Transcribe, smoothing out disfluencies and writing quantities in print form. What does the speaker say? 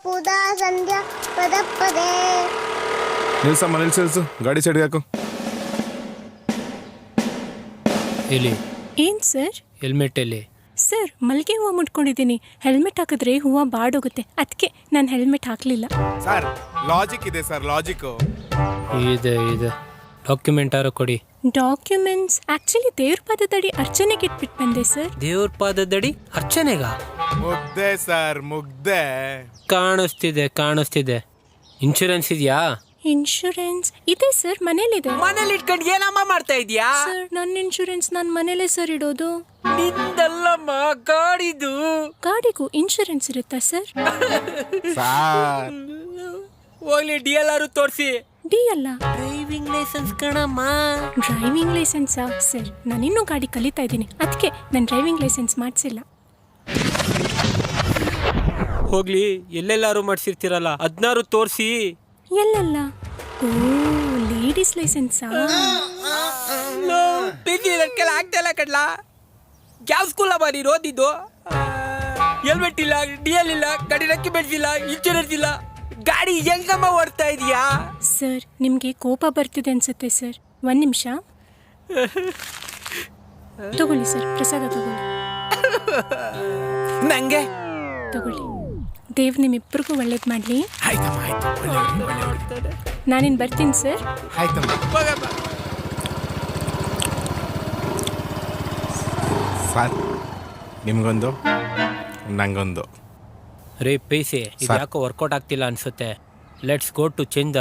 ಪುದಾ ಸಂಧ್ಯಾ ಪದ ಪದೇ. ನಿಲ್ಸಮ್ಮ ನಿಲ್ಸು, ಗಾಡಿ ಸೈಡ್ಗೆ ಹಾಕು. ಎಲ್ಲಿ ಏನ್ ಸರ್? ಹೆಲ್ಮೆಟ್ ಎಲ್ಲಿ? ಸರ್ ಮಲ್ಲಿಗೆ ಹೂವು ಮುಟ್ಕೊಂಡಿದ್ದೀನಿ. ಹೆಲ್ಮೆಟ್ ಹಾಕಿದ್ರೆ ಹೂವು ಬಾಡೋಗುತ್ತೆ, ಅದಕ್ಕೆ ನಾನು ಹೆಲ್ಮೆಟ್ ಹಾಕಲಿಲ್ಲ. ಸರ್ ಲಾಜಿಕ್ ಇದೆ ಸರ್, ಲಾಜಿಕ್ ಇದೆ ಡಾಕ್ಯುಮೆಂಟ್ ಯಾರು ಕೊಡಿ. ಡಾಕ್ಯುಮೆಂಟ್ಸ್ ಆಕ್ಚುಲಿ ದೇವ್ರ ಪಾದದಡಿ ಅರ್ಚನೆಗೆ ಇಟ್ಬಿಟ್ಟು ಬಂದೆ ಸರ್. ದೇವ್ರ ಪಾದದಡಿ ಅರ್ಚನೆಗ? ಮುಗ್ದೆ ಸರ್ ಮುಗ್ದೆ. ಕಾಣಿಸ್ತಿದೆ. ಇನ್ಶೂರೆನ್ಸ್ ಇದೆಯಾ? ಇನ್ಶೂರೆನ್ಸ್ ಇದೆ ಸರ್, ಮನೇಲಿದೆ. ಮನೇಲಿ ಇಟ್ಕೊಂಡು ಏನಮ್ಮ ಮಾಡ್ತಾ ಇದೀಯಾ? ಸರ್ ನನ್ನ ಇನ್ಶೂರೆನ್ಸ್ ನಾನು ಮನೇಲೆ ಸರ್ ಇಡೋದು. ನಿಂದಲ್ಲಮ್ಮ, ಗಾಡಿದು. ಗಾಡಿಗೂ ಇನ್ಶೂರೆನ್ಸ್ ಇರುತ್ತಾ ಸರ್? ಸರ್ ಹೋಗ್ಲಿ DLR ತೋರಿಸಿ. ಡಿ ಅಲ್ಲ, ಡ್ರೈವಿಂಗ್ ಲೈಸೆನ್ಸ್ ಕಣಮ್ಮ. ಡ್ರೈವಿಂಗ್ ಲೈಸೆನ್ಸಾ? ಸರ್ ನಾನಿನ್ನೂ ಗಾಡಿ ಕಲಿತಾ ಇದ್ದೀನಿ, ಅದಕ್ಕೆ ನಾನು ಡ್ರೈವಿಂಗ್ ಲೈಸೆನ್ಸ್ ಮಾಡಿಸಿಲ್ಲ. ಹೋಗ್ಲಿ, ಎಲ್ಲೆಲ್ಲಾರು ಮಾಡ್ಸಿರ್ತೀರಲ್ಲ ಅದನ್ನಾರು ತೋರಿಸಿ. ಎಲ್ಲಲ್ಲ? ಓ ಲೇಡೀಸ್ ಲೈಸೆನ್ಸಾ? ಆಗ್ತಾ ಇಲ್ಲ ಕಡ್ಲಾ. ಯಾವ ಸ್ಕೂಲ ನೀನು ಓದಿದ್ದು? ಹೆಲ್ಮೆಟ್ ಇಲ್ಲ, DL ಇಲ್ಲ, ಗಾಡಿ ಡಾಕ್ಯುಮೆಂಟ್ಸ್ ಇಲ್ಲ, ಇನ್ಶೂರೆನ್ಸ್ ಇಲ್ಲ, ಗಾಡಿ ಹೆಂಗಮ್ಮ ಓಡ್ತಾ ಇದೀಯಾ? ಸರ್ ನಿಮಗೆ ಕೋಪ ಬರ್ತಿದೆ ಅನ್ಸುತ್ತೆ ಸರ್. ಒಂದು ನಿಮಿಷ ತಗೊಳ್ಳಿ ಸರ್, ಪ್ರಸಾದ ತಗೊಳ್ಳಿ. ನಂಗೆ ತಗೊಳ್ಳಿ. ದೇವ್ ನಿಮ್ಮಿಬ್ಬರಿಗೂ ಒಳ್ಳೇದು ಮಾಡಲಿ. ಆಯ್ತಮ್ಮ ಆಯ್ತು. ನಾನಿನ್ ಬರ್ತೀನಿ ಸರ್. ಆಯ್ತಮ್ಮ. ಸರ್ ನಿಮ್ಗೊಂದು ನಂಗೊಂದು. ರೇ ಪೈಸೆ, ಇದು ಯಾಕೋ ವರ್ಕೌಟ್ ಆಗ್ತಿಲ್ಲ ಅನ್ಸುತ್ತೆ. Let's go to change